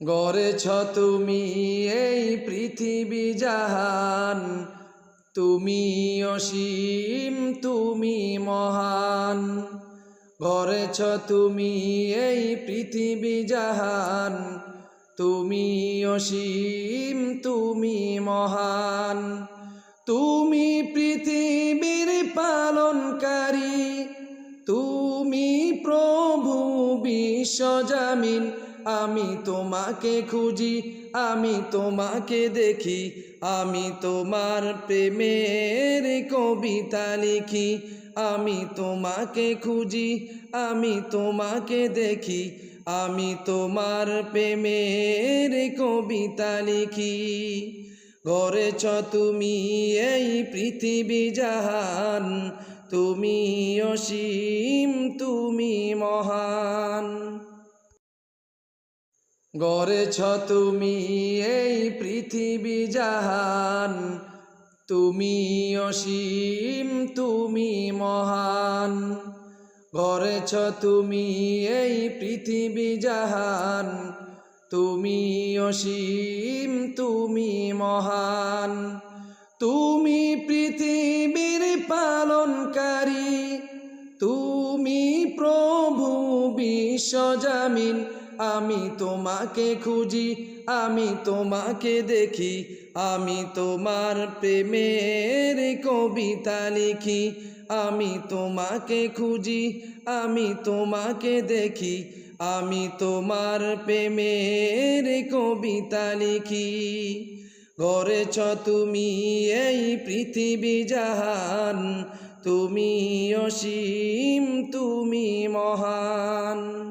গড়েছ তুমি এই পৃথিবী জাহান, তুমি অসীম তুমি মহান। গড়েছ তুমি এই পৃথিবী জাহান, তুমি অসীম তুমি মহান। তুমি পৃথিবীর পালনকারী, তুমি প্রভু বিশ্বজামিন। আমি তোমাকে খুঁজি, আমি তোমাকে দেখি, আমি তোমার প্রেমের কবিতা লিখি। আমি তোমাকে খুঁজি, আমি তোমাকে দেখি, আমি তোমার প্রেমের কবিতা লিখি। গড়েছ তুমি এই পৃথিবী জাহান, তুমি অসীম তুমি মহান। গড়েছ তুমি এই পৃথিবী জাহান, তুমি অসীম তুমি মহান। গড়েছ তুমি এই পৃথিবী জাহান, তুমি অসীম তুমি মহান। তুমি পৃথিবীর পালনকারী, তুমি প্রভু বিশ্বজামিন। আমি তোমাকে খুঁজি, আমি তোমাকে দেখি, আমি তোমার প্রেমের কবিতা লিখি। আমি তোমাকে খুঁজি, আমি তোমাকে দেখি, আমি তোমার প্রেমের কবিতা লিখি। গড়েছ তুমি এই পৃথিবী জাহান, তুমি অসীম তুমি মহান।